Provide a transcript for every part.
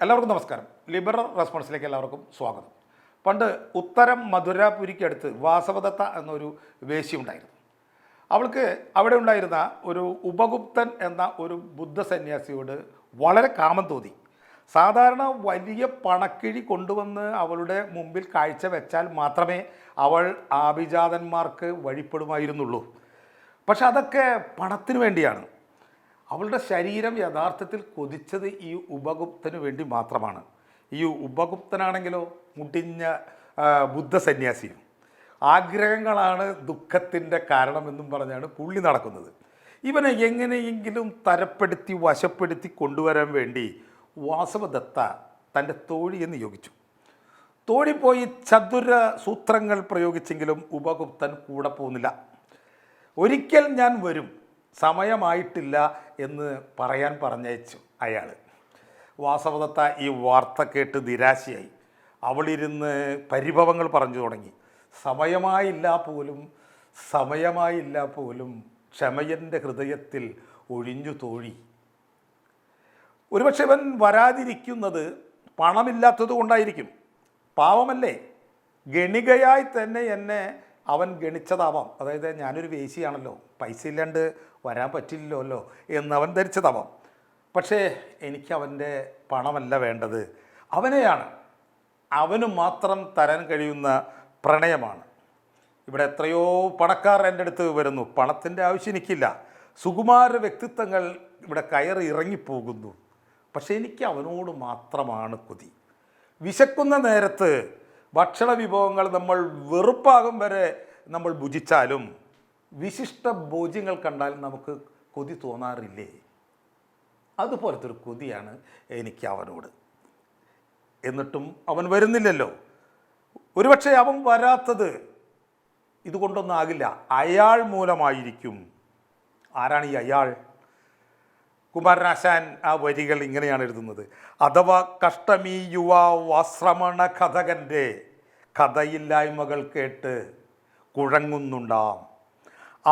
എല്ലാവർക്കും നമസ്കാരം. ലിബറൽ റെസ്പോൺസിലേക്ക് എല്ലാവർക്കും സ്വാഗതം. പണ്ട് ഉത്തരം മധുരാപുരിക്കടുത്ത് വാസവദത്ത എന്നൊരു വേശ്യ ഉണ്ടായിരുന്നു. അവൾക്ക് അവിടെ ഉണ്ടായിരുന്ന ഒരു ഉപഗുപ്തൻ എന്ന ഒരു ബുദ്ധ സന്യാസിയോട് വളരെ കാമം തോന്നി. സാധാരണ വലിയ പണക്കിഴി കൊണ്ടുവന്ന് അവളുടെ മുമ്പിൽ കാഴ്ച വെച്ചാൽ മാത്രമേ അവൾ ആഭിജാതന്മാർക്ക് വഴിപ്പെടുമായിരുന്നുള്ളൂ. പക്ഷെ അതൊക്കെ പണത്തിന് വേണ്ടിയാണ്. അവളുടെ ശരീരം യഥാർത്ഥത്തിൽ കൊതിച്ചത് ഈ ഉപഗുപ്തന് വേണ്ടി മാത്രമാണ്. ഈ ഉപഗുപ്തനാണെങ്കിലോ മുടിഞ്ഞ ബുദ്ധ സന്യാസിയും. ആഗ്രഹങ്ങളാണ് ദുഃഖത്തിൻ്റെ കാരണമെന്നും പറഞ്ഞാണ് പുള്ളി നടക്കുന്നത്. ഇവനെ എങ്ങനെയെങ്കിലും തരപ്പെടുത്തി വശപ്പെടുത്തി കൊണ്ടുവരാൻ വേണ്ടി വാസവദത്ത തൻ്റെ തോഴിയെ നിയോഗിച്ചു. തോഴി പോയി ചതുര സൂത്രങ്ങൾ പ്രയോഗിച്ചെങ്കിലും ഉപഗുപ്തൻ കൂടെ പോകുന്നില്ല. ഒരിക്കൽ ഞാൻ വരും, സമയമായിട്ടില്ല എന്ന് പറയാൻ പറഞ്ഞയച്ചു അയാൾ. വാസവദത്ത ഈ വാർത്ത കേട്ട് നിരാശയായി. അവളിരുന്ന് പരിഭവങ്ങൾ പറഞ്ഞു തുടങ്ങി. സമയമായില്ല പോലും ക്ഷമയൻ്റെ ഹൃദയത്തിൽ ഒഴിഞ്ഞു തോഴി. ഒരുപക്ഷെ ഇവൻ വരാതിരിക്കുന്നത് പണമില്ലാത്തത് കൊണ്ടായിരിക്കും. പാവമല്ലേ, ഗണികയായി തന്നെ എന്നെ അവൻ ഗണിച്ചതാവാം. അതായത് ഞാനൊരു വേശിയാണല്ലോ, പൈസ ഇല്ലാണ്ട് വരാൻ പറ്റില്ലല്ലോ എന്നവൻ ധരിച്ചതാവാം. പക്ഷേ എനിക്ക് അവൻ്റെ പണമല്ല വേണ്ടത്, അവനെയാണ്. അവന് മാത്രം തരാൻ കഴിയുന്ന പ്രണയമാണ്. ഇവിടെ എത്രയോ പണക്കാർ എൻ്റെ അടുത്ത് വരുന്നു, പണത്തിൻ്റെ ആവശ്യം എനിക്കില്ല. സുകുമാര വ്യക്തിത്വങ്ങൾ ഇവിടെ കയറി ഇറങ്ങിപ്പോകുന്നു. പക്ഷേ എനിക്ക് അവനോട് മാത്രമാണ് കൊതി. വിശക്കുന്ന നേരത്ത് ഭക്ഷണ വിഭവങ്ങൾ നമ്മൾ വെറുപ്പാകും വരെ നമ്മൾ ഭുജിച്ചാലും വിശിഷ്ട ഭോജ്യങ്ങൾ കണ്ടാൽ നമുക്ക് കൊതി തോന്നാറില്ലേ? അതുപോലത്തെ ഒരു കൊതിയാണ് എനിക്ക് അവനോട്. എന്നിട്ടും അവൻ വരുന്നില്ലല്ലോ. ഒരുപക്ഷെ അവൻ വരാത്തത് ഇതുകൊണ്ടൊന്നും ആകില്ല, അയാൾ മൂലമായിരിക്കും. ആരാണ് ഈ അയാൾ? കുമാരനാശാൻ ആ വരികൾ ഇങ്ങനെയാണ് എഴുതുന്നത്. അഥവാ കഷ്ടമീ യുവാശ്രമണ കഥകൻ്റെ കഥയില്ലായ്മകൾ കേട്ട് കുഴങ്ങുന്നുണ്ടാം,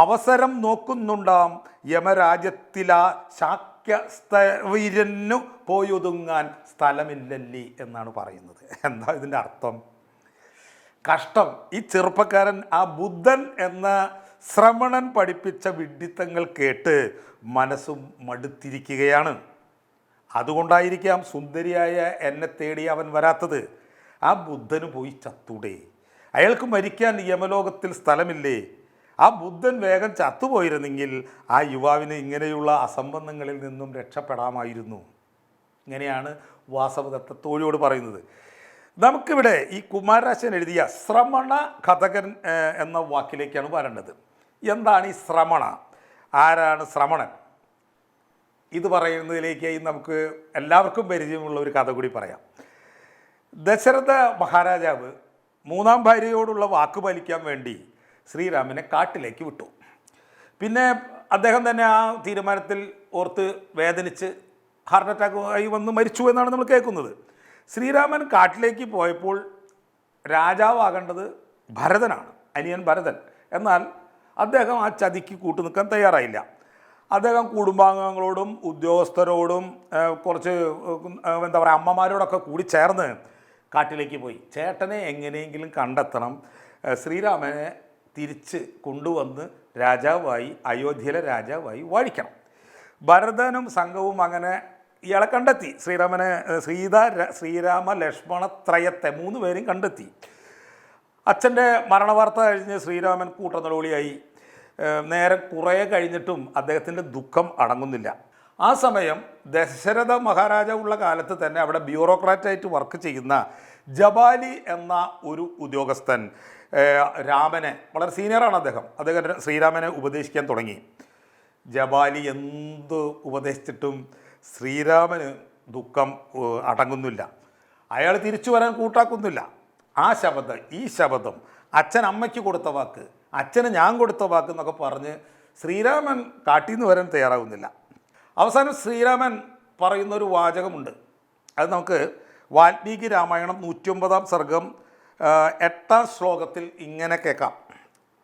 അവസരം നോക്കുന്നുണ്ടാം, യമരാജ്യത്തിലാ ശാക്യസ്ഥവിരന്നു പോയൊതുങ്ങാൻ സ്ഥലമില്ലല്ലി എന്നാണ് പറയുന്നത്. എന്താ ഇതിൻ്റെ അർത്ഥം? കഷ്ടം. ഈ ചെറുപ്പക്കാരൻ ആ ബുദ്ധൻ എന്ന ശ്രമണൻ പഠിപ്പിച്ച വിഡ്ഢിത്തങ്ങൾ കേട്ട് മനസ്സും മടുത്തിരിക്കുകയാണ്. അതുകൊണ്ടായിരിക്കാം സുന്ദരിയായ എന്നെ തേടി അവൻ വരാത്തത്. ആ ബുദ്ധന് പോയി ചത്തൂടെ? അയാൾക്ക് മരിക്കാൻ യമലോകത്തിൽ സ്ഥലമില്ലേ? ആ ബുദ്ധൻ വേഗം ചത്തുപോയിരുന്നെങ്കിൽ ആ യുവാവിന് ഇങ്ങനെയുള്ള അസംബന്ധങ്ങളിൽ നിന്നും രക്ഷപ്പെടാമായിരുന്നു. ഇങ്ങനെയാണ് വാസവദത്ത തോഴിയോട് പറയുന്നത്. നമുക്കിവിടെ ഈ കുമാരനാശാൻ എഴുതിയ ശ്രമണ കഥകൻ എന്ന വാക്കിലേക്കാണ് വരേണ്ടത്. എന്താണ് ഈ ശ്രമണ? ആരാണ് ശ്രമണൻ? ഇത് പറയുന്നതിലേക്ക് നമുക്ക് എല്ലാവർക്കും പരിചയമുള്ള ഒരു കഥ കൂടി പറയാം. ദശരഥ മഹാരാജാവ് മൂന്നാം ഭാര്യയോടുള്ള വാക്ക് പാലിക്കാൻ വേണ്ടി ശ്രീരാമനെ കാട്ടിലേക്ക് വിട്ടു. പിന്നെ അദ്ദേഹം തന്നെ ആ തീരുമാനത്തിൽ ഓർത്ത് വേദനിച്ച് ഹാർട്ട് അറ്റാക്ക് ആയി വന്ന് മരിച്ചു എന്നാണ് നമ്മൾ കേൾക്കുന്നത്. ശ്രീരാമൻ കാട്ടിലേക്ക് പോയപ്പോൾ രാജാവാകേണ്ടത് ഭരതനാണ്, അനിയൻ ഭരതൻ. എന്നാൽ അദ്ദേഹം ആ ചതിക്ക് കൂട്ടുനിൽക്കാൻ തയ്യാറായില്ല. അദ്ദേഹം കുടുംബാംഗങ്ങളോടും ഉദ്യോഗസ്ഥരോടും കുറച്ച് എന്താ പറയുക അമ്മമാരോടൊക്കെ കൂടി ചേർന്ന് കാട്ടിലേക്ക് പോയി. ചേട്ടനെ എങ്ങനെയെങ്കിലും കണ്ടെത്തണം, ശ്രീരാമനെ തിരിച്ച് കൊണ്ടുവന്ന് രാജാവായി, അയോധ്യയിലെ രാജാവായി വാഴിക്കണം. ഭരതനും സംഘവും അങ്ങനെ ഇയാളെ കണ്ടെത്തി. ശ്രീരാമ ലക്ഷ്മണ ത്രയത്തെ 3 പേരും കണ്ടെത്തി. അച്ഛൻ്റെ മരണവാർത്ത കഴിഞ്ഞ് ശ്രീരാമൻ കൂട്ടനിലവിളിയായി. നേരെ കുറേ കഴിഞ്ഞിട്ടും അദ്ദേഹത്തിൻ്റെ ദുഃഖം അടങ്ങുന്നില്ല. ആ സമയം ദശരഥ മഹാരാജ ഉള്ള കാലത്ത് തന്നെ അവിടെ ബ്യൂറോക്രാറ്റായിട്ട് വർക്ക് ചെയ്യുന്ന ജബാലി എന്ന ഒരു ഉദ്യോഗസ്ഥൻ രാമനെ, വളരെ സീനിയറാണ് അദ്ദേഹം ശ്രീരാമനെ ഉപദേശിക്കാൻ തുടങ്ങി. ജബാലി എന്ത് ഉപദേശിച്ചിട്ടും ശ്രീരാമന് ദുഃഖം അടങ്ങുന്നില്ല. അയാൾ തിരിച്ചു വരാൻ കൂട്ടാക്കുന്നില്ല. ഈ ശബദം അച്ഛൻ അമ്മയ്ക്ക് കൊടുത്ത വാക്ക്, അച്ഛന് ഞാൻ കൊടുത്ത വാക്ക് എന്നൊക്കെ പറഞ്ഞ് ശ്രീരാമൻ കാട്ടിൽ നിന്ന് വരാൻ തയ്യാറാകുന്നില്ല. അവസാനം ശ്രീരാമൻ പറയുന്നൊരു വാചകമുണ്ട്. അത് നമുക്ക് വാൽമീകി രാമായണം 109 സർഗം 8ാം ശ്ലോകത്തിൽ ഇങ്ങനെ കേൾക്കാം.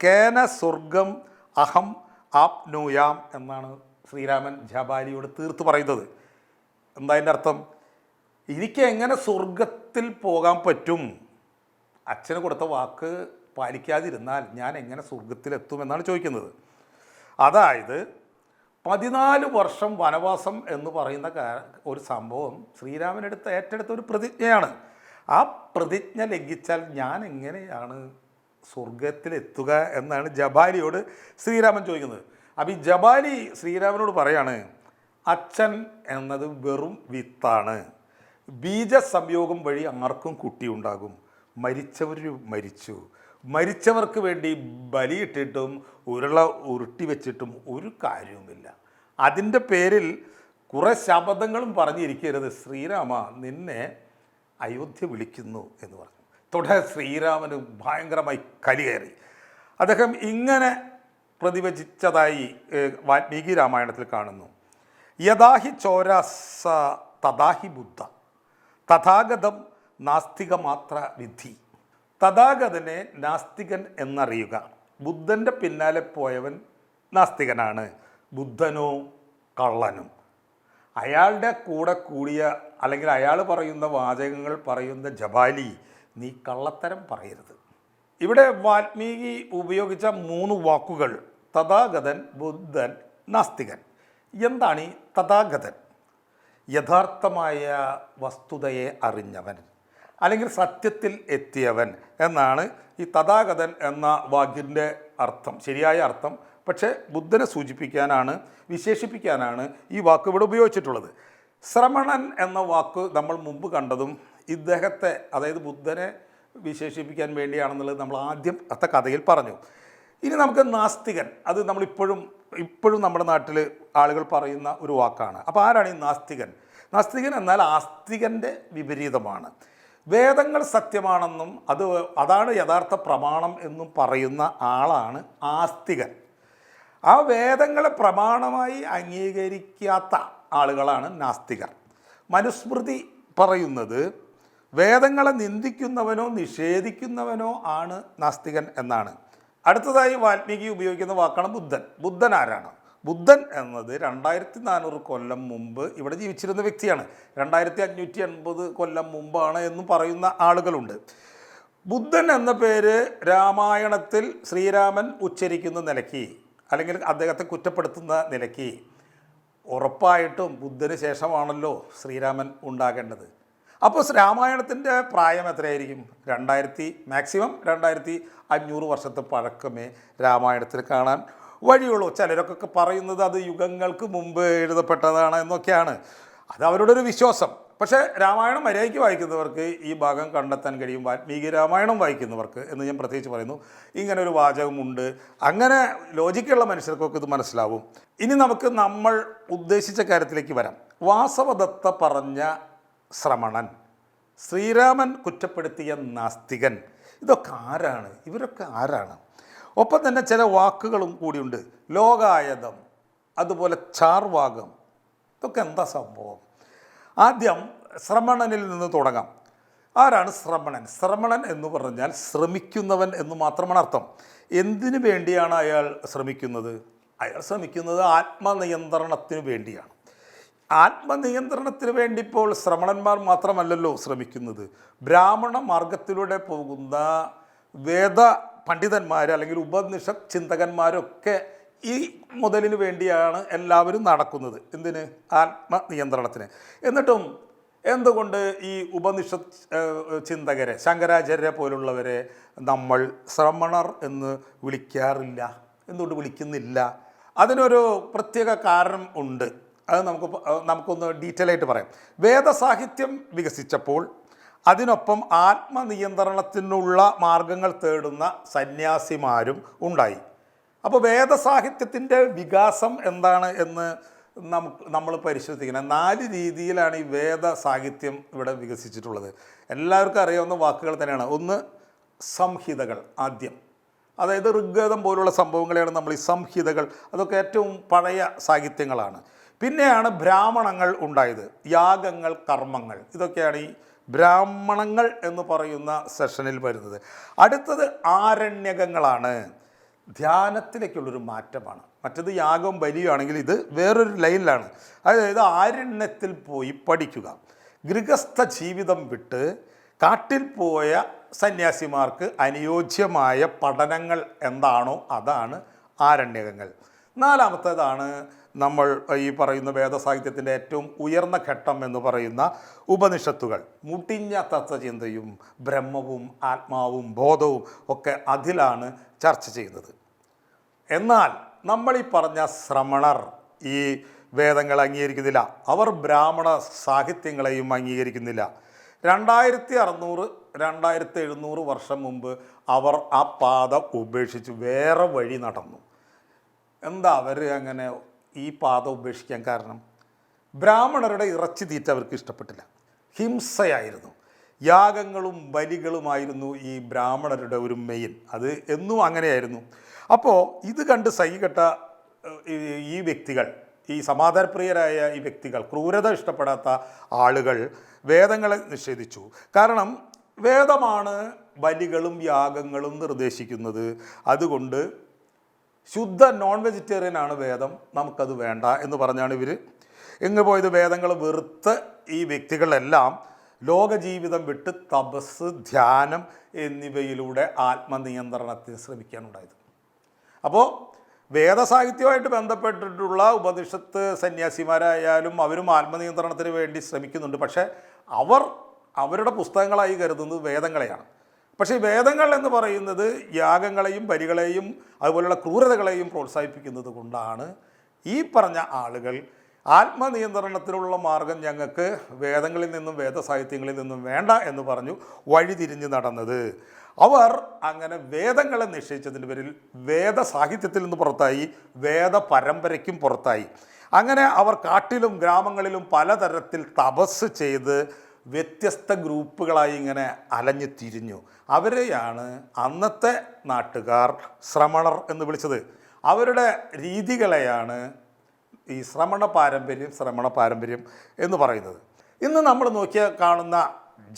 കേന സ്വർഗം അഹം ആപ്നൂയാം എന്നാണ് ശ്രീരാമൻ ജബാലിയോട് തീർത്ത് പറയുന്നത്. എന്താ അതിൻ്റെ അർത്ഥം? എനിക്ക് എങ്ങനെ സ്വർഗത്തിൽ പോകാൻ പറ്റും? അച്ഛന് കൊടുത്ത വാക്ക് പാലിക്കാതിരുന്നാൽ ഞാൻ എങ്ങനെ സ്വർഗത്തിലെത്തുമെന്നാണ് ചോദിക്കുന്നത്. അതായത് 14 വർഷം വനവാസം എന്ന് പറയുന്ന ഒരു സംഭവം ഏറ്റെടുത്ത ഒരു പ്രതിജ്ഞയാണ്. ആ പ്രതിജ്ഞ ലംഘിച്ചാൽ ഞാൻ എങ്ങനെയാണ് സ്വർഗത്തിലെത്തുക എന്നാണ് ജബാലിയോട് ശ്രീരാമൻ ചോദിക്കുന്നത്. അപ്പോൾ ഈ ജബാലി ശ്രീരാമനോട് പറയാണ്, അച്ഛൻ എന്നത് വെറും വിത്താണ്. ബീജസംയോഗം വഴി ആർക്കും കുട്ടിയുണ്ടാകും. മരിച്ചവർ മരിച്ചു. മരിച്ചവർക്ക് വേണ്ടി ബലിയിട്ടിട്ടും ഉരുട്ടി വെച്ചിട്ടും ഒരു കാര്യവുമില്ല. അതിൻ്റെ പേരിൽ കുറേ ശബ്ദങ്ങളും പറഞ്ഞിരിക്കരുത്. ശ്രീരാമ, നിന്നെ അയോധ്യ വിളിക്കുന്നു എന്ന് പറഞ്ഞു. തുടരെ ശ്രീരാമന് ഭയങ്കരമായി കലി കയറി. അദ്ദേഹം ഇങ്ങനെ പ്രതിവചിച്ചതായി വാൽമീകി രാമായണത്തിൽ കാണുന്നു. യഥാഹി ചോരാസ തഥാഹി ബുദ്ധ തഥാഗതം നാസ്തിക മാത്ര വിധി. തഥാഗതനെ നാസ്തികൻ എന്നറിയുക. ബുദ്ധൻ്റെ പിന്നാലെ പോയവൻ നാസ്തികനാണ്, ബുദ്ധനോ കള്ളനും. അയാളുടെ കൂടെ കൂടിയ അല്ലെങ്കിൽ അയാൾ പറയുന്ന വാചകങ്ങൾ പറയുന്ന ജബാലി, നീ കള്ളത്തരം പറയരുത്. ഇവിടെ വാൽമീകി ഉപയോഗിച്ച 3 വാക്കുകൾ തഥാഗതൻ, ബുദ്ധൻ, നാസ്തികൻ. എന്താണ് ഈ തഥാഗതൻ? യഥാർത്ഥമായ വസ്തുതയെ അറിഞ്ഞവൻ അല്ലെങ്കിൽ സത്യത്തിൽ എത്തിയവൻ എന്നാണ് ഈ തഥാഗതൻ എന്ന വാക്കിൻ്റെ അർത്ഥം, ശരിയായ അർത്ഥം. പക്ഷേ ബുദ്ധനെ സൂചിപ്പിക്കാനാണ്, വിശേഷിപ്പിക്കാനാണ് ഈ വാക്ക് ഇവിടെ ഉപയോഗിച്ചിട്ടുള്ളത്. ശ്രമണൻ എന്ന വാക്ക് നമ്മൾ മുമ്പ് കണ്ടതും ഇദ്ദേഹത്തെ, അതായത് ബുദ്ധനെ വിശേഷിപ്പിക്കാൻ വേണ്ടിയാണെന്നുള്ളത് നമ്മൾ ആദ്യത്തെ കഥയിൽ പറഞ്ഞു. ഇനി നമുക്ക് നാസ്തികൻ, അത് നമ്മളിപ്പോഴും നമ്മുടെ നാട്ടിൽ ആളുകൾ പറയുന്ന ഒരു വാക്കാണ്. അപ്പോൾ ആരാണ് ഈ നാസ്തികൻ? നാസ്തികൻ എന്നാൽ ആസ്തികൻ്റെ വിപരീതമാണ്. വേദങ്ങൾ സത്യമാണെന്നും അതാണ് യഥാർത്ഥ പ്രമാണം എന്നും പറയുന്ന ആളാണ് ആസ്തികൻ. ആ വേദങ്ങളെ പ്രമാണമായി അംഗീകരിക്കാത്ത ആളുകളാണ് നാസ്തികർ. മനുസ്മൃതി പറയുന്നത് വേദങ്ങളെ നിന്ദിക്കുന്നവനോ നിഷേധിക്കുന്നവനോ ആണ് നാസ്തികൻ എന്നാണ്. അടുത്തതായി വാൽമീകി ഉപയോഗിക്കുന്ന വാക്കാണ് ബുദ്ധൻ. ബുദ്ധൻ ആരാണ്? ബുദ്ധൻ എന്നത് 2400 കൊല്ലം മുമ്പ് ഇവിടെ ജീവിച്ചിരുന്ന വ്യക്തിയാണ്. 2580 കൊല്ലം മുമ്പാണ് എന്ന് പറയുന്ന ആളുകളുണ്ട്. ബുദ്ധൻ എന്ന പേര് രാമായണത്തിൽ ശ്രീരാമൻ ഉച്ചരിക്കുന്ന നിലയ്ക്ക് അല്ലെങ്കിൽ അദ്ദേഹത്തെ കുറ്റപ്പെടുത്തുന്ന നിലയ്ക്ക് ഉറപ്പായിട്ടും ബുദ്ധന് ശേഷമാണല്ലോ ശ്രീരാമൻ ഉണ്ടാകേണ്ടത്. അപ്പോൾ രാമായണത്തിൻ്റെ പ്രായം എത്രയായിരിക്കും? മാക്സിമം 2500 വർഷത്തെ പഴക്കമേ രാമായണത്തിൽ കാണാൻ വഴിയുള്ളൂ. ചിലരൊക്കെ പറയുന്നത് അത് യുഗങ്ങൾക്ക് മുമ്പ് എഴുതപ്പെട്ടതാണ് എന്നൊക്കെയാണ്. അത് അവരുടെ ഒരു വിശ്വാസം. പക്ഷേ രാമായണം മര്യാദയ്ക്ക് വായിക്കുന്നവർക്ക് ഈ ഭാഗം കണ്ടെത്താൻ കഴിയും. വാൽമീകി രാമായണം വായിക്കുന്നവർക്ക് എന്ന് ഞാൻ പ്രത്യേകിച്ച് പറയുന്നു, ഇങ്ങനെ ഒരു വാചകമുണ്ട്. അങ്ങനെ ലോജിക്കുള്ള മനുഷ്യർക്കൊക്കെ ഇത് മനസ്സിലാവും. ഇനി നമുക്ക് നമ്മൾ ഉദ്ദേശിച്ച കാര്യത്തിലേക്ക് വരാം. വാസവദത്ത പറഞ്ഞ ശ്രമണൻ, ശ്രീരാമൻ കുറ്റപ്പെടുത്തിയ നാസ്തികൻ, ഇതൊക്കെ ആരാണ്? ഇവരൊക്കെ ആരാണ്? ഒപ്പം തന്നെ ചില വാക്കുകളും കൂടിയുണ്ട്. ലോകായതം, അതുപോലെ ചാർവാകം. ഇതൊക്കെ എന്താ സംഭവം? ആദ്യം ശ്രമണനിൽ നിന്ന് തുടങ്ങാം. ആരാണ് ശ്രമണൻ? ശ്രമണൻ എന്ന് പറഞ്ഞാൽ ശ്രമിക്കുന്നവൻ എന്ന് മാത്രമാണ് അർത്ഥം. എന്തിനു വേണ്ടിയാണ് അയാൾ ശ്രമിക്കുന്നത്? അയാൾ ശ്രമിക്കുന്നത് ആത്മനിയന്ത്രണത്തിന് വേണ്ടിയാണ്. ആത്മനിയന്ത്രണത്തിന് വേണ്ടി ഇപ്പോൾ ശ്രമണന്മാർ മാത്രമല്ലല്ലോ ശ്രമിക്കുന്നത്. ബ്രാഹ്മണ മാർഗത്തിലൂടെ പോകുന്ന വേദ പണ്ഡിതന്മാർ അല്ലെങ്കിൽ ഉപനിഷത്ത് ചിന്തകന്മാരൊക്കെ ഈ മുതലിന് വേണ്ടിയാണ് എല്ലാവരും നടക്കുന്നത്. എന്തിന്? ആത്മനിയന്ത്രണത്തിന്. എന്നിട്ടും എന്തുകൊണ്ട് ഈ ഉപനിഷത്ത് ചിന്തകരെ, ശങ്കരാചാര്യ പോലുള്ളവരെ നമ്മൾ ശ്രമണർ എന്ന് വിളിക്കാറില്ല? എന്തുകൊണ്ട് വിളിക്കുന്നില്ല? അതിനൊരു പ്രത്യേക കാരണം ഉണ്ട്. അത് നമുക്കൊന്ന് ഡീറ്റെയിൽ ആയിട്ട് പറയാം. വേദസാഹിത്യം വികസിച്ചപ്പോൾ അതിനൊപ്പം ആത്മനിയന്ത്രണത്തിനുള്ള മാർഗങ്ങൾ തേടുന്ന സന്യാസിമാരും ഉണ്ടായി. അപ്പോൾ വേദസാഹിത്യത്തിൻ്റെ വികാസം എന്താണ് എന്ന് നമ്മൾ പരിശോധിക്കണം. 4 രീതിയിലാണ് ഈ വേദസാഹിത്യം ഇവിടെ വികസിച്ചിട്ടുള്ളത്. എല്ലാവർക്കും അറിയാവുന്ന വാക്കുകൾ തന്നെയാണ്. ഒന്ന്, സംഹിതകൾ. ആദ്യം, അതായത് ഋഗ്വേദം പോലുള്ള സംഭവങ്ങളെയാണ് നമ്മൾ ഈ സംഹിതകൾ, അതൊക്കെ ഏറ്റവും പഴയ സാഹിത്യങ്ങളാണ്. പിന്നെയാണ് ബ്രാഹ്മണങ്ങൾ ഉണ്ടായത്. യാഗങ്ങൾ, കർമ്മങ്ങൾ, ഇതൊക്കെയാണ് ഈ ബ്രാഹ്മണങ്ങൾ എന്ന് പറയുന്ന സെഷനിൽ വരുന്നത്. അടുത്തത് ആരണ്യകങ്ങളാണ്. ധ്യാനത്തിലേക്കുള്ളൊരു മാറ്റമാണ്. മറ്റത് യാഗവും ബലിയുമാണെങ്കിൽ ഇത് വേറൊരു ലൈനിലാണ്. അതായത് ആരണ്യത്തിൽ പോയി പഠിക്കുക. ഗൃഹസ്ഥ ജീവിതം വിട്ട് കാട്ടിൽ പോയ സന്യാസിമാർക്ക് അനുയോജ്യമായ പഠനങ്ങൾ എന്താണോ അതാണ് ആരണ്യകങ്ങൾ. നാലാമത്തേതാണ് നമ്മൾ ഈ പറയുന്ന വേദസാഹിത്യത്തിൻ്റെ ഏറ്റവും ഉയർന്ന ഘട്ടം എന്ന് പറയുന്ന ഉപനിഷത്തുകൾ. മുടിഞ്ഞ തത്വചിന്തയും ബ്രഹ്മവും ആത്മാവും ബോധവും ഒക്കെ അതിലാണ് ചർച്ച ചെയ്യുന്നത്. എന്നാൽ നമ്മൾ ഈ പറഞ്ഞ ശ്രമണർ ഈ വേദങ്ങൾ അംഗീകരിക്കുന്നില്ല. അവർ ബ്രാഹ്മണ സാഹിത്യങ്ങളെയും അംഗീകരിക്കുന്നില്ല. 2600 2700 വർഷം മുമ്പ് അവർ ആ പാത ഉപേക്ഷിച്ച് വേറെ വഴി നടന്നു. എന്താ അവർ അങ്ങനെ ഈ പാത ഉപേക്ഷിക്കാൻ കാരണം? ബ്രാഹ്മണരുടെ ഇറച്ചി തീറ്റ അവർക്ക് ഇഷ്ടപ്പെട്ടില്ല. ഹിംസയായിരുന്നു, യാഗങ്ങളും ബലികളുമായിരുന്നു ഈ ബ്രാഹ്മണരുടെ ഒരു മെയിൻ. അത് എന്നും അങ്ങനെയായിരുന്നു. അപ്പോൾ ഇത് കണ്ട് സഹികെട്ട ഈ വ്യക്തികൾ, ഈ സമാധാനപ്രിയരായ ഈ വ്യക്തികൾ, ക്രൂരത ഇഷ്ടപ്പെടാത്ത ആളുകൾ വേദങ്ങളെ നിഷേധിച്ചു. കാരണം വേദമാണ് ബലികളും യാഗങ്ങളും നിർദ്ദേശിക്കുന്നത്. അതുകൊണ്ട് ശുദ്ധ നോൺ വെജിറ്റേറിയൻ ആണ് വേദം, നമുക്കത് വേണ്ട എന്ന് പറഞ്ഞാണ് ഇവർ എങ്ങ് പോയത്. വേദങ്ങൾ വെറുത്ത് ഈ വ്യക്തികളെല്ലാം ലോകജീവിതം വിട്ട് തപസ്, ധ്യാനം എന്നിവയിലൂടെ ആത്മനിയന്ത്രണത്തിന് ശ്രമിക്കാനുണ്ടായത്. അപ്പോൾ വേദസാഹിത്യവുമായിട്ട് ബന്ധപ്പെട്ടിട്ടുള്ള ഉപനിഷത്ത് സന്യാസിമാരായാലും അവരും ആത്മനിയന്ത്രണത്തിന് വേണ്ടി ശ്രമിക്കുന്നുണ്ട്. പക്ഷേ അവരുടെ പുസ്തകങ്ങളായി കരുതുന്നത് വേദങ്ങളെയാണ്. പക്ഷേ ഈ വേദങ്ങൾ എന്ന് പറയുന്നത് യാഗങ്ങളെയും ബലികളെയും അതുപോലെയുള്ള ക്രൂരതകളെയും പ്രോത്സാഹിപ്പിക്കുന്നത് കൊണ്ടാണ് ഈ പറഞ്ഞ ആളുകൾ ആത്മനിയന്ത്രണത്തിനുള്ള മാർഗം ഞങ്ങൾക്ക് വേദങ്ങളിൽ നിന്നും വേദസാഹിത്യങ്ങളിൽ നിന്നും വേണ്ട എന്ന് പറഞ്ഞു വഴിതിരിഞ്ഞ് നടന്നത്. അവർ അങ്ങനെ വേദങ്ങളെ നിശ്ചയിച്ചതിൻ്റെ പേരിൽ വേദസാഹിത്യത്തിൽ നിന്ന് പുറത്തായി, വേദ പരമ്പരയ്ക്കും പുറത്തായി. അങ്ങനെ അവർ കാട്ടിലും ഗ്രാമങ്ങളിലും പലതരത്തിൽ തപസ് ചെയ്ത് വ്യത്യസ്ത ഗ്രൂപ്പുകളായി ഇങ്ങനെ അലഞ്ഞു തിരിഞ്ഞു. അവരെയാണ് അന്നത്തെ നാട്ടുകാർ ശ്രമണർ എന്ന് വിളിച്ചത്. അവരുടെ രീതികളെയാണ് ഈ ശ്രമണ പാരമ്പര്യം എന്ന് പറയുന്നത്. ഇന്ന് നമ്മൾ നോക്കിയാൽ കാണുന്ന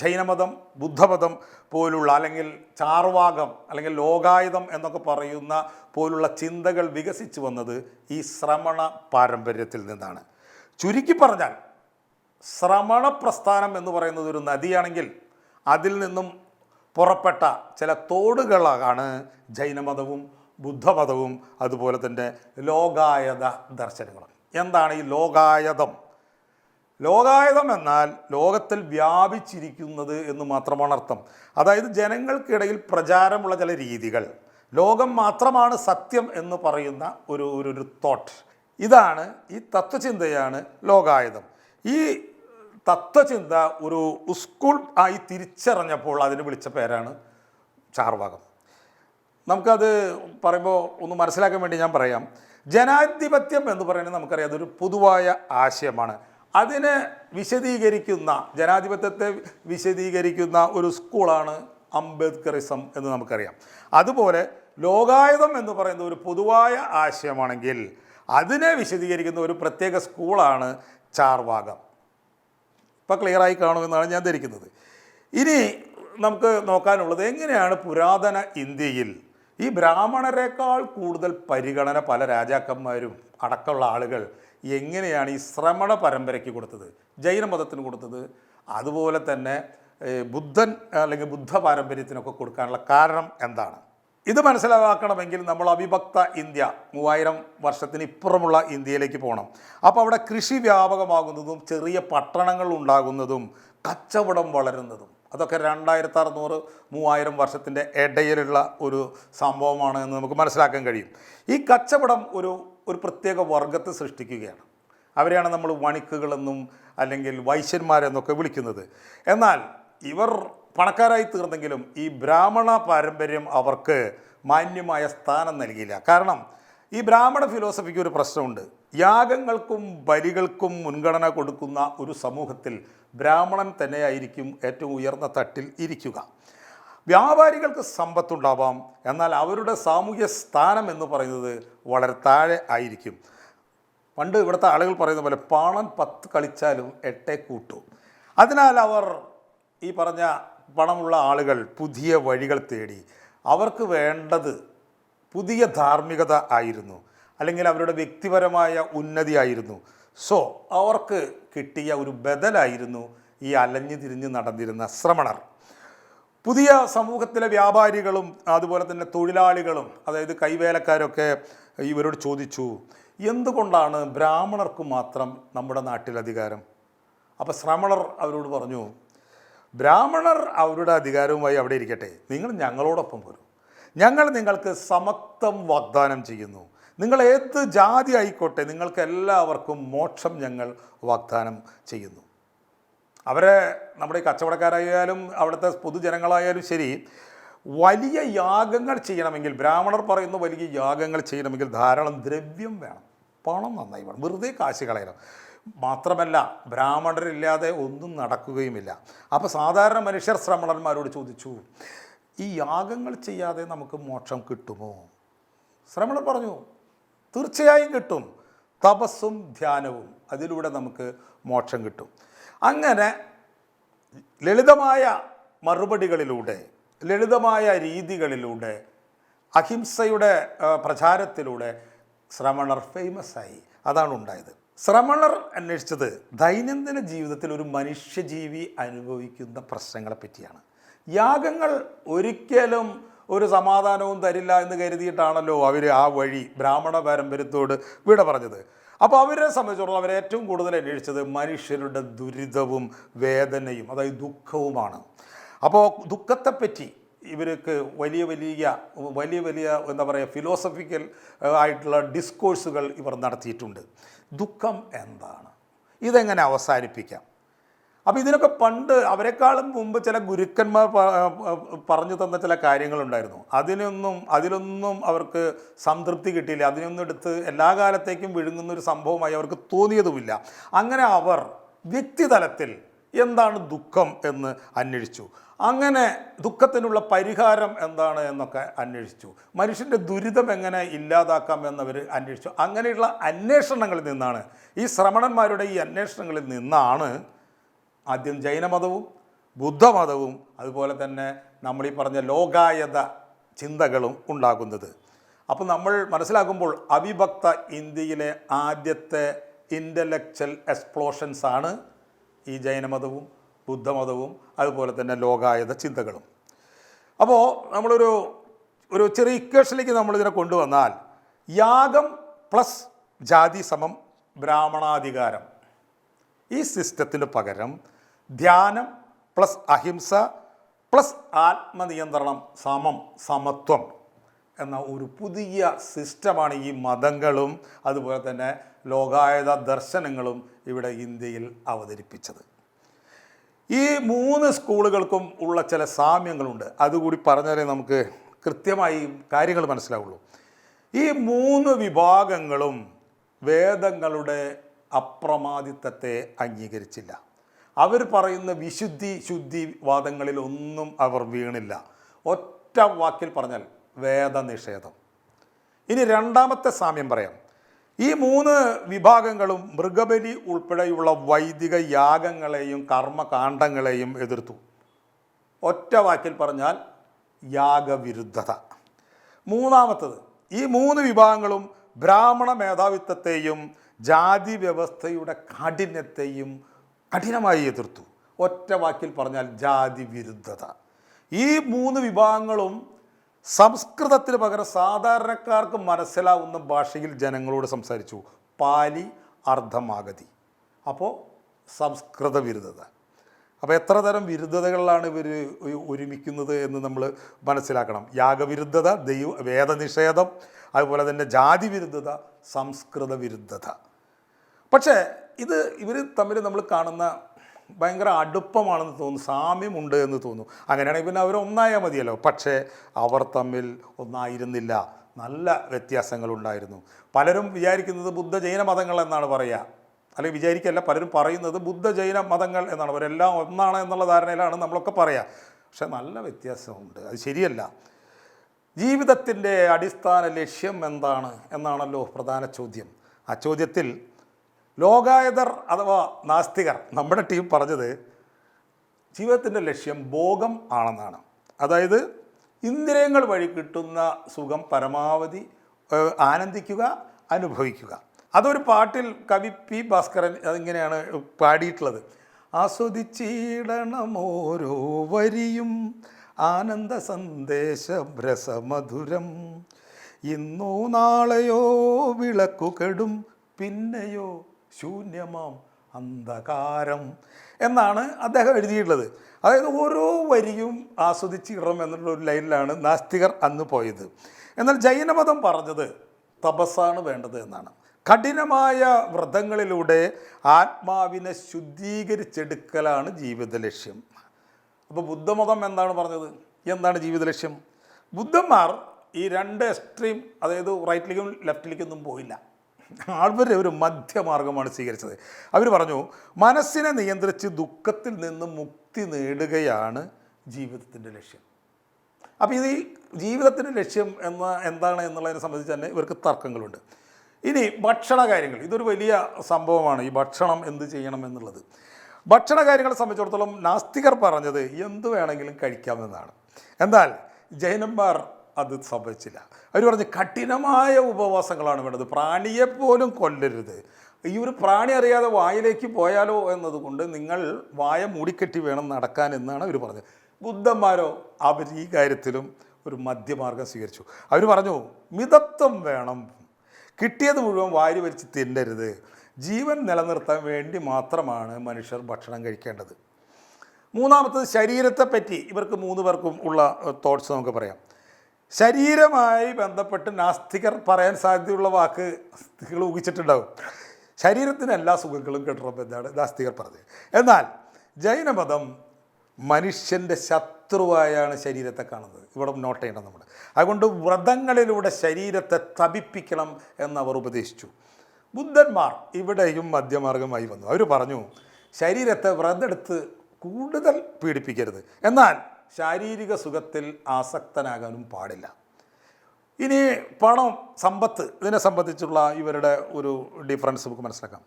ജൈനമതം, ബുദ്ധമതം പോലുള്ള, അല്ലെങ്കിൽ ചാർവാകം അല്ലെങ്കിൽ ലോകായുധം എന്നൊക്കെ പറയുന്ന പോലുള്ള ചിന്തകൾ വികസിച്ചു വന്നത് ഈ ശ്രമണ പാരമ്പര്യത്തിൽ നിന്നാണ്. ചുരുക്കി പറഞ്ഞാൽ ശ്രമണ പ്രസ്ഥാനം എന്ന് പറയുന്നത് ഒരു നദിയാണെങ്കിൽ അതിൽ നിന്നും പുറപ്പെട്ട ചില തോടുകളാണ് ജൈനമതവും ബുദ്ധമതവും അതുപോലെ തന്നെ ലോകായത ദർശനങ്ങളും. എന്താണ് ഈ ലോകായതം? ലോകായതം എന്നാൽ ലോകത്തിൽ വ്യാപിച്ചിരിക്കുന്നത് എന്ന് മാത്രമാണ് അർത്ഥം. അതായത് ജനങ്ങൾക്കിടയിൽ പ്രചാരമുള്ള ചില രീതികൾ, ലോകം മാത്രമാണ് സത്യം എന്ന് പറയുന്ന ഒരു തോട്ട്, ഇതാണ് ഈ തത്വചിന്തയാണ് ലോകായതം. ഈ തത്വചിന്ത ഒരു സ്കൂൾ ആയി തിരിച്ചറിഞ്ഞപ്പോൾ അതിന് വിളിച്ച പേരാണ് ചാർവാകം. നമുക്കത് പറയുമ്പോൾ ഒന്ന് മനസ്സിലാക്കാൻ വേണ്ടി ഞാൻ പറയാം. ജനാധിപത്യം എന്ന് പറയുന്നത് നമുക്കറിയാം, അതൊരു പൊതുവായ ആശയമാണ്. അതിനെ വിശദീകരിക്കുന്ന, ജനാധിപത്യത്തെ വിശദീകരിക്കുന്ന ഒരു സ്കൂളാണ് അംബേദ്കറിസം എന്ന് നമുക്കറിയാം. അതുപോലെ ലോകായതം എന്ന് പറയുന്ന ഒരു പൊതുവായ ആശയമാണെങ്കിൽ അതിനെ വിശദീകരിക്കുന്ന ഒരു പ്രത്യേക സ്കൂളാണ് ചാർവാകം. ഇപ്പോൾ ക്ലിയറായി കാണുമെന്നാണ് ഞാൻ ധരിക്കുന്നത്. ഇനി നമുക്ക് നോക്കാനുള്ളത്, എങ്ങനെയാണ് പുരാതന ഇന്ത്യയിൽ ഈ ബ്രാഹ്മണരെക്കാൾ കൂടുതൽ പരിഗണന പല രാജാക്കന്മാരും അടക്കമുള്ള ആളുകൾ എങ്ങനെയാണ് ഈ ശ്രമണ പരമ്പരയ്ക്ക് കൊടുത്തത്, ജൈനമതത്തിന് കൊടുത്തത്, അതുപോലെ തന്നെ ബുദ്ധൻ അല്ലെങ്കിൽ ബുദ്ധ പാരമ്പര്യത്തിനൊക്കെ കൊടുക്കാനുള്ള കാരണം എന്താണ്? ഇത് മനസ്സിലാക്കണമെങ്കിൽ നമ്മൾ അവിഭക്ത ഇന്ത്യ 3000 വർഷത്തിന് ഇപ്പുറമുള്ള ഇന്ത്യയിലേക്ക് പോകണം. അപ്പോൾ അവിടെ കൃഷി വ്യാപകമാകുന്നതും ചെറിയ പട്ടണങ്ങൾ ഉണ്ടാകുന്നതും കച്ചവടം വളരുന്നതും അതൊക്കെ 2600-3000 വർഷത്തിൻ്റെ ഇടയിലുള്ള ഒരു സംഭവമാണ് എന്ന് നമുക്ക് മനസ്സിലാക്കാൻ കഴിയും. ഈ കച്ചവടം ഒരു പ്രത്യേക വർഗത്തെ സൃഷ്ടിക്കുകയാണ്. അവരെയാണ് നമ്മൾ വണിക്കുകളെന്നും അല്ലെങ്കിൽ വൈശ്യന്മാരെന്നൊക്കെ വിളിക്കുന്നത്. എന്നാൽ ഇവർ പണക്കാരായി തീർന്നെങ്കിലും ഈ ബ്രാഹ്മണ പാരമ്പര്യം അവർക്ക് മാന്യമായ സ്ഥാനം നൽകിയില്ല. കാരണം ഈ ബ്രാഹ്മണ ഫിലോസഫിക്ക് ഒരു പ്രശ്നമുണ്ട്. യാഗങ്ങൾക്കും ബലികൾക്കും മുൻഗണന കൊടുക്കുന്ന ഒരു സമൂഹത്തിൽ ബ്രാഹ്മണൻ തന്നെയായിരിക്കും ഏറ്റവും ഉയർന്ന തട്ടിൽ ഇരിക്കുക. വ്യാപാരികൾക്ക് സമ്പത്തുണ്ടാവാം, എന്നാൽ അവരുടെ സാമൂഹ്യ സ്ഥാനം എന്ന് പറയുന്നത് വളരെ താഴെ ആയിരിക്കും. പണ്ട് ഇവിടുത്തെ ആളുകൾ പറയുന്ന പോലെ പാണൻ 10 കളിച്ചാലും 8 കൂട്ടു. അതിനാൽ അവർ ഈ പറഞ്ഞ പണമുള്ള ആളുകൾ പുതിയ വഴികൾ തേടി. അവർക്ക് വേണ്ടത് പുതിയ ധാർമ്മികത ആയിരുന്നു, അല്ലെങ്കിൽ അവരുടെ വ്യക്തിപരമായ ഉന്നതി ആയിരുന്നു. സോ അവർക്ക് കിട്ടിയ ഒരു ബദലായിരുന്നു ഈ അലഞ്ഞു തിരിഞ്ഞ് നടന്നിരുന്ന ശ്രമണർ. പുതിയ സമൂഹത്തിലെ വ്യാപാരികളും അതുപോലെ തന്നെ തൊഴിലാളികളും, അതായത് കൈവേലക്കാരൊക്കെ ഇവരോട് ചോദിച്ചു, എന്തുകൊണ്ടാണ് ബ്രാഹ്മണർക്ക് മാത്രം നമ്മുടെ നാട്ടിൽ അധികാരം? അപ്പോൾ ശ്രമണർ അവരോട് പറഞ്ഞു, ബ്രാഹ്മണർ അവരുടെ അധികാരവുമായി അവിടെ ഇരിക്കട്ടെ, നിങ്ങൾ ഞങ്ങളോടൊപ്പം വരും. ഞങ്ങൾ നിങ്ങൾക്ക് സമത്വം വാഗ്ദാനം ചെയ്യുന്നു. നിങ്ങൾ ഏത് ജാതി ആയിക്കോട്ടെ, നിങ്ങൾക്ക് എല്ലാവർക്കും മോക്ഷം ഞങ്ങൾ വാഗ്ദാനം ചെയ്യുന്നു. അവരെ നമ്മുടെ ഈ കച്ചവടക്കാരായാലും അവിടുത്തെ പൊതുജനങ്ങളായാലും ശരി, വലിയ യാഗങ്ങൾ ചെയ്യണമെങ്കിൽ, ബ്രാഹ്മണർ പറയുന്ന വലിയ യാഗങ്ങൾ ചെയ്യണമെങ്കിൽ ധാരാളം ദ്രവ്യം വേണം, പണം നന്നായി വേണം, വെറുതെ കാശ് കളയണം. മാത്രമല്ല ബ്രാഹ്മണരില്ലാതെ ഒന്നും നടക്കുകയുമില്ല. അപ്പോൾ സാധാരണ മനുഷ്യർ ശ്രമണന്മാരോട് ചോദിച്ചു, ഈ യാഗങ്ങൾ ചെയ്യാതെ നമുക്ക് മോക്ഷം കിട്ടുമോ? ശ്രമണർ പറഞ്ഞു, തീർച്ചയായും കിട്ടും. തപസ്സും ധ്യാനവും, അതിലൂടെ നമുക്ക് മോക്ഷം കിട്ടും. അങ്ങനെ ലളിതമായ മറുപടികളിലൂടെ, ലളിതമായ രീതികളിലൂടെ, അഹിംസയുടെ പ്രചാരത്തിലൂടെ ശ്രമണർ ഫേമസ് ആയി. അതാണ് ഉണ്ടായത്. ശ്രമണർ അന്വേഷിച്ചത് ദൈനംദിന ജീവിതത്തിൽ ഒരു മനുഷ്യജീവി അനുഭവിക്കുന്ന പ്രശ്നങ്ങളെ പറ്റിയാണ്. യാഗങ്ങൾ ഒരിക്കലും ഒരു സമാധാനവും തരില്ല എന്ന് കരുതിയിട്ടാണല്ലോ അവർ ആ വഴി ബ്രാഹ്മണ പാരമ്പര്യത്തോട് വിട പറഞ്ഞത്. അപ്പോൾ അവരെ സംബന്ധിച്ചിടത്തോളം അവരേറ്റവും കൂടുതൽ അന്വേഷിച്ചത് മനുഷ്യരുടെ ദുരിതവും വേദനയും, അതായത് ദുഃഖവുമാണ്. അപ്പോൾ ദുഃഖത്തെപ്പറ്റി ഇവർക്ക് വലിയ വലിയ എന്താ പറയുക, ഫിലോസഫിക്കൽ ആയിട്ടുള്ള ഡിസ്കോഴ്സുകൾ ഇവർ നടത്തിയിട്ടുണ്ട്. ദുഃഖം എന്താണ്, ഇതെങ്ങനെ അവസാനിപ്പിക്കാം? അപ്പോൾ ഇതിനൊക്കെ പണ്ട് അവരെക്കാളും മുമ്പ് ചില ഗുരുക്കന്മാർ പറഞ്ഞു തന്ന ചില കാര്യങ്ങളുണ്ടായിരുന്നു. അതിലൊന്നും അവർക്ക് സംതൃപ്തി കിട്ടിയില്ല. അതിനൊന്നും എടുത്ത് എല്ലാ കാലത്തേക്കും വിഴുങ്ങുന്നൊരു സംഭവമായി അവർക്ക് തോന്നിയതുമില്ല. അങ്ങനെ അവർ വ്യക്തിതലത്തിൽ എന്താണ് ദുഃഖം എന്ന് അന്വേഷിച്ചു. അങ്ങനെ ദുഃഖത്തിനുള്ള പരിഹാരം എന്താണ് എന്നൊക്കെ അന്വേഷിച്ചു. മനുഷ്യൻ്റെ ദുരിതം എങ്ങനെ ഇല്ലാതാക്കാം എന്നവർ അന്വേഷിച്ചു. അങ്ങനെയുള്ള അന്വേഷണങ്ങളിൽ നിന്നാണ്, ഈ ശ്രമണന്മാരുടെ ഈ അന്വേഷണങ്ങളിൽ നിന്നാണ് ആദ്യം ജൈനമതവും ബുദ്ധമതവും അതുപോലെ തന്നെ നമ്മളീ പറഞ്ഞ ലോകായത ചിന്തകളും ഉണ്ടാകുന്നത്. അപ്പോൾ നമ്മൾ മനസ്സിലാക്കുമ്പോൾ അവിഭക്ത ഇന്ത്യയിലെ ആദ്യത്തെ ഇൻ്റലക്ച്വൽ എക്സ്പ്ലോഷൻസാണ് ഈ ജൈനമതവും ബുദ്ധമതവും അതുപോലെ തന്നെ ലോകായത ചിന്തകളും. അപ്പോൾ നമ്മളൊരു ചെറിയ ഇക്വേഷനിലേക്ക് നമ്മളിതിനെ കൊണ്ടുവന്നാൽ, യാഗം പ്ലസ് ജാതി സമം ബ്രാഹ്മണാധികാരം, ഈ സിസ്റ്റത്തിന് പകരം ധ്യാനം പ്ലസ് അഹിംസ പ്ലസ് ആത്മനിയന്ത്രണം സമം സമത്വം എന്ന ഒരു പുതിയ സിസ്റ്റമാണ് ഈ മതങ്ങളും അതുപോലെ തന്നെ ലോകായത ദർശനങ്ങളും ഇവിടെ ഇന്ത്യയിൽ അവതരിപ്പിച്ചത്. ഈ 3 സ്കൂളുകൾക്കും ഉള്ള ചില സാമ്യങ്ങളുണ്ട്. അതുകൂടി പറഞ്ഞാലേ നമുക്ക് കൃത്യമായി കാര്യങ്ങൾ മനസ്സിലാവുള്ളൂ. ഈ 3 വിഭാഗങ്ങളും വേദങ്ങളുടെ അപ്രമാദിത്വത്തെ അംഗീകരിച്ചില്ല. അവർ പറയുന്ന ശുദ്ധി വാദങ്ങളിലൊന്നും അവർ വീണില്ല. ഒറ്റ വാക്കിൽ പറഞ്ഞാൽ വേദനിഷേധം. ഇനി രണ്ടാമത്തെ സാമ്യം പറയാം. ഈ 3 വിഭാഗങ്ങളും മൃഗബലി ഉൾപ്പെടെയുള്ള വൈദിക യാഗങ്ങളെയും കർമ്മകാണ്ഡങ്ങളെയും എതിർത്തു. ഒറ്റ വാക്കിൽ പറഞ്ഞാൽ യാഗവിരുദ്ധത. മൂന്നാമത്തത്, ഈ 3 വിഭാഗങ്ങളും ബ്രാഹ്മണ മേധാവിത്വത്തെയും ജാതി വ്യവസ്ഥയുടെ കാഠിന്യത്തെയും കഠിനമായി എതിർത്തു. ഒറ്റ വാക്കിൽ പറഞ്ഞാൽ ജാതി വിരുദ്ധത. ഈ 3 വിഭാഗങ്ങളും സംസ്കൃതത്തിന് പകരം സാധാരണക്കാർക്ക് മനസ്സിലാവുന്ന ഭാഷയിൽ ജനങ്ങളോട് സംസാരിച്ചു. പാലി അർദ്ധമാഗതി. അപ്പോൾ സംസ്കൃത വിരുദ്ധത. അപ്പോൾ എത്ര തരം വിരുദ്ധതകളിലാണ് ഇവർ ഒരുമിക്കുന്നത് എന്ന് നമ്മൾ മനസ്സിലാക്കണം. യാഗവിരുദ്ധത, വേദനിഷേധം, അതുപോലെ തന്നെ ജാതി വിരുദ്ധത, സംസ്കൃത വിരുദ്ധത. പക്ഷേ ഇവർ തമ്മിൽ നമ്മൾ കാണുന്ന ഭയങ്കര അടുപ്പമാണെന്ന് തോന്നുന്നു, സാമ്യമുണ്ട് എന്ന് തോന്നുന്നു. അങ്ങനെയാണെങ്കിൽ പിന്നെ അവർ ഒന്നായാൽ മതിയല്ലോ. പക്ഷേ അവർ തമ്മിൽ ഒന്നായിരുന്നില്ല, നല്ല വ്യത്യാസങ്ങളുണ്ടായിരുന്നു. പലരും വിചാരിക്കുന്നത് ബുദ്ധ ജൈന മതങ്ങൾ എന്നാണ് പറയുക, അല്ലെങ്കിൽ വിചാരിക്കല്ല, പലരും പറയുന്നത് ബുദ്ധ ജൈന മതങ്ങൾ എന്നാണ്. അവരെല്ലാം ഒന്നാണ് എന്നുള്ള ധാരണയിലാണ് നമ്മളൊക്കെ പറയുക. പക്ഷെ നല്ല വ്യത്യാസമുണ്ട്, അത് ശരിയല്ല. ജീവിതത്തിൻ്റെ അടിസ്ഥാന ലക്ഷ്യം എന്താണ് എന്നാണല്ലോ പ്രധാന ചോദ്യം. ആ ചോദ്യത്തിൽ ലോകായതർ അഥവാ നാസ്തികർ, നമ്മുടെ ടീം പറഞ്ഞത് ജീവിതത്തിൻ്റെ ലക്ഷ്യം ഭോഗം ആണെന്നാണ്. അതായത് ഇന്ദ്രിയങ്ങൾ വഴി കിട്ടുന്ന സുഖം പരമാവധി ആനന്ദിക്കുക, അനുഭവിക്കുക. അതൊരു പാട്ടിൽ കവി പി ഭാസ്കരൻ അതിങ്ങനെയാണ് പാടിയിട്ടുള്ളത്. ആസ്വദിച്ചിടണം ഓരോ വരിയും ആനന്ദ സന്ദേശം രസമധുരം. ഇന്നോ നാളെയോ വിളക്കു കെടും, പിന്നെയോ ശൂന്യമാം അന്ധകാരം എന്നാണ് അദ്ദേഹം എഴുതിയിട്ടുള്ളത്. അതായത് ഓരോ വരിയും ആസ്വദിച്ചിടണം എന്നുള്ള ഒരു ലൈനിലാണ് നാസ്തികർ അന്ന് പോയത്. എന്നാൽ ജൈനമതം പറഞ്ഞത് തപസ്സാണ് വേണ്ടത് എന്നാണ്. കഠിനമായ വ്രതങ്ങളിലൂടെ ആത്മാവിനെ ശുദ്ധീകരിച്ചെടുക്കലാണ് ജീവിത ലക്ഷ്യം. അപ്പോൾ ബുദ്ധമതം എന്താണ് പറഞ്ഞത്? എന്താണ് ജീവിത ലക്ഷ്യം? ബുദ്ധന്മാർ ഈ രണ്ട് എക്സ്ട്രീം, അതായത് റൈറ്റിലേക്കും ലെഫ്റ്റിലേക്കൊന്നും പോയില്ല. അവർ ഒരു മധ്യമാർഗമാണ് സ്വീകരിച്ചത്. അവർ പറഞ്ഞു, മനസ്സിനെ നിയന്ത്രിച്ച് ദുഃഖത്തിൽ നിന്ന് മുക്തി നേടുകയാണ് ജീവിതത്തിൻ്റെ ലക്ഷ്യം. അപ്പോൾ ഇത് ജീവിതത്തിൻ്റെ ലക്ഷ്യം എന്താണ് എന്നുള്ളതിനെ സംബന്ധിച്ച് തന്നെ ഇവർക്ക് തർക്കങ്ങളുണ്ട്. ഇനി ഭക്ഷണ കാര്യങ്ങൾ, ഇതൊരു വലിയ സംഭവമാണ്, ഈ ഭക്ഷണം എന്ത് ചെയ്യണം എന്നുള്ളത്. ഭക്ഷണ കാര്യങ്ങളെ സംബന്ധിച്ചിടത്തോളം നാസ്തികർ പറഞ്ഞത് എന്ത് വേണമെങ്കിലും കഴിക്കാമെന്നാണ്. എന്നാൽ ജൈനന്മാർ അത് സംഭവിച്ചില്ല. അവർ പറഞ്ഞ് കഠിനമായ ഉപവാസങ്ങളാണ് വേണ്ടത്, പ്രാണിയെപ്പോലും കൊല്ലരുത്. ഈ ഒരു പ്രാണി അറിയാതെ വായിലേക്ക് പോയാലോ എന്നതുകൊണ്ട് നിങ്ങൾ വായ മൂടിക്കെട്ടി വേണം നടക്കാൻ എന്നാണ് അവർ പറഞ്ഞത്. ബുദ്ധന്മാരോ അവർ ഈ കാര്യത്തിലും ഒരു മധ്യമാർഗം സ്വീകരിച്ചു. അവർ പറഞ്ഞു മിതത്വം വേണം, കിട്ടിയത് മുഴുവൻ വാരി വലിച്ച് തിന്നരുത്, ജീവൻ നിലനിർത്താൻ വേണ്ടി മാത്രമാണ് മനുഷ്യർ ഭക്ഷണം കഴിക്കേണ്ടത്. മൂന്നാമത്തത് ശരീരത്തെപ്പറ്റി ഇവർക്ക് 3 പേർക്കും ഉള്ള തോട്ട്സ് നമുക്ക് പറയാം. ശരീരമായി ബന്ധപ്പെട്ട് നാസ്തികർ പറയാൻ സാധ്യതയുള്ള വാക്ക് നിങ്ങൾ ഊഹിച്ചിട്ടുണ്ടാവും. ശരീരത്തിന് എല്ലാ സുഖങ്ങളും കിട്ടണം എന്നാണ് നാസ്തികർ പറഞ്ഞത്. എന്നാൽ ജൈനമതം മനുഷ്യൻ്റെ ശത്രുവായാണ് ശരീരത്തെ കാണുന്നത്. ഇവിടെ നോട്ട് ചെയ്യണം നമ്മൾ. അതുകൊണ്ട് വ്രതങ്ങളിലൂടെ ശരീരത്തെ തപിപ്പിക്കണം എന്നവർ ഉപദേശിച്ചു. ബുദ്ധന്മാർ ഇവിടെയും മധ്യമാർഗമായി വന്നു. അവർ പറഞ്ഞു ശരീരത്തെ വ്രതെടുത്ത് കൂടുതൽ പീഡിപ്പിക്കരുത്, എന്നാൽ ശാരീരിക സുഖത്തിൽ ആസക്തനാകാനും പാടില്ല. ഇനി പണം, സമ്പത്ത്, ഇതിനെ സംബന്ധിച്ചുള്ള ഇവരുടെ ഒരു ഡിഫറൻസ് നമുക്ക് മനസ്സിലാക്കാം.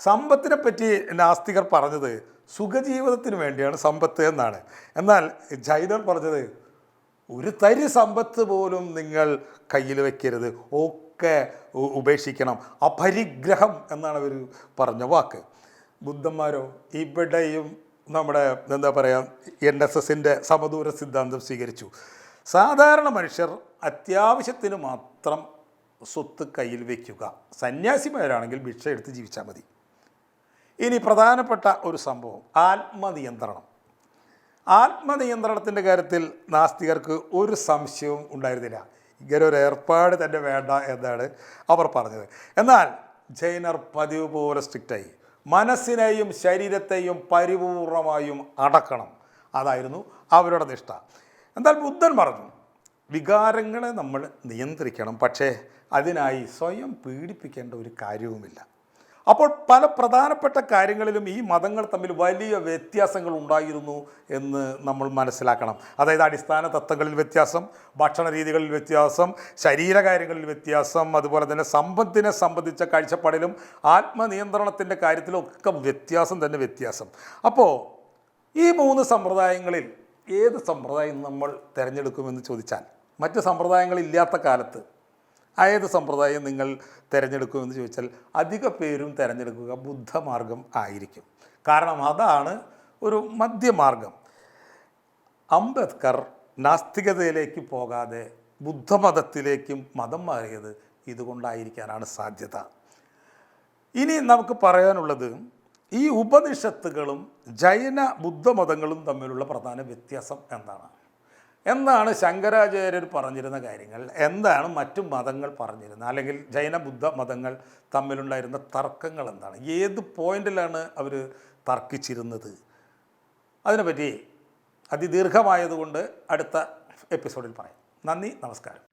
സമ്പത്തിനെ പറ്റി നാസ്തികർ പറഞ്ഞത് സുഖജീവിതത്തിന് വേണ്ടിയാണ് സമ്പത്ത് എന്നാണ്. എന്നാൽ ജൈനർ പറഞ്ഞത് ഒരു തരി സമ്പത്ത് പോലും നിങ്ങൾ കയ്യിൽ വയ്ക്കരുത്, ഒക്കെ ഉപേക്ഷിക്കണം, അപരിഗ്രഹം എന്നാണ് അവർ പറഞ്ഞ വാക്ക്. ബുദ്ധന്മാരോ ഇവിടെയും നമ്മുടെ എന്താ പറയുക NSSൻ്റെ സമദൂര സിദ്ധാന്തം സ്വീകരിച്ചു. സാധാരണ മനുഷ്യർ അത്യാവശ്യത്തിന് മാത്രം സ്വത്ത് കയ്യിൽ വയ്ക്കുക, സന്യാസിമാരാണെങ്കിൽ ഭിക്ഷ എടുത്ത് ജീവിച്ചാൽ മതി. ഇനി പ്രധാനപ്പെട്ട ഒരു സംഭവം ആത്മനിയന്ത്രണം. ആത്മനിയന്ത്രണത്തിൻ്റെ കാര്യത്തിൽ നാസ്തികർക്ക് ഒരു സംശയവും ഉണ്ടായിരുന്നില്ല. ഇങ്ങനെ ഒരു ഏർപ്പാട് തന്നെ വേണ്ട എന്നാണ് അവർ പറഞ്ഞത്. എന്നാൽ ജൈനർ പതിവ് പോലെ സ്ട്രിക്റ്റായി. മനസ്സിനെയും ശരീരത്തെയും പരിപൂർണമായും അടക്കണം, അതായിരുന്നു അവരുടെ നിഷ്ഠ. എന്നാൽ ബുദ്ധൻ പറഞ്ഞു വികാരങ്ങളെ നമ്മൾ നിയന്ത്രിക്കണം, പക്ഷേ അതിനായി സ്വയം പീഡിപ്പിക്കേണ്ട ഒരു കാര്യവുമില്ല. അപ്പോൾ പല പ്രധാനപ്പെട്ട കാര്യങ്ങളിലും ഈ മതങ്ങൾ തമ്മിൽ വലിയ വ്യത്യാസങ്ങൾ ഉണ്ടായിരുന്നു എന്ന് നമ്മൾ മനസ്സിലാക്കണം. അതായത് അടിസ്ഥാന തത്വങ്ങളിൽ വ്യത്യാസം, ഭക്ഷണ രീതികളിൽ വ്യത്യാസം, ശരീരകാര്യങ്ങളിൽ വ്യത്യാസം, അതുപോലെ തന്നെ സമ്പത്തിനെ സംബന്ധിച്ച കാഴ്ചപ്പാടിലും ആത്മനിയന്ത്രണത്തിൻ്റെ കാര്യത്തിലൊക്കെ വ്യത്യാസം. അപ്പോൾ ഈ 3 സമ്പ്രദായങ്ങളിൽ ഏത് സമ്പ്രദായം നമ്മൾ തിരഞ്ഞെടുക്കുമെന്ന് ചോദിച്ചാൽ, മറ്റ് സമ്പ്രദായങ്ങളില്ലാത്ത കാലത്ത് ഏത് സമ്പ്രദായം നിങ്ങൾ തിരഞ്ഞെടുക്കുമെന്ന് ചോദിച്ചാൽ അധിക പേരും തിരഞ്ഞെടുക്കുക ബുദ്ധമാർഗം ആയിരിക്കും. കാരണം അതാണ് ഒരു മധ്യമാർഗം. അംബേദ്കർ നാസ്തികതയിലേക്ക് പോകാതെ ബുദ്ധമതത്തിലേക്കും മതം മാറിയത് ഇതുകൊണ്ടായിരിക്കാനാണ് സാധ്യത. ഇനി നമുക്ക് പറയാനുള്ളത് ഈ ഉപനിഷത്തുകളും ജൈന ബുദ്ധമതങ്ങളും തമ്മിലുള്ള പ്രധാന വ്യത്യാസം എന്താണ് ശങ്കരാചാര്യർ പറഞ്ഞിരുന്ന കാര്യങ്ങൾ, എന്താണ് മറ്റു മതങ്ങൾ പറഞ്ഞിരുന്നത്, അല്ലെങ്കിൽ ജൈന ബുദ്ധ മതങ്ങൾ തമ്മിലുണ്ടായിരുന്ന തർക്കങ്ങൾ എന്താണ്, ഏത് പോയിന്റിലാണ് അവർ തർക്കിച്ചിരുന്നത്, അതിനെപ്പറ്റി അതിദീർഘമായതുകൊണ്ട് അടുത്ത എപ്പിസോഡിൽ പറയാം. നന്ദി, നമസ്കാരം.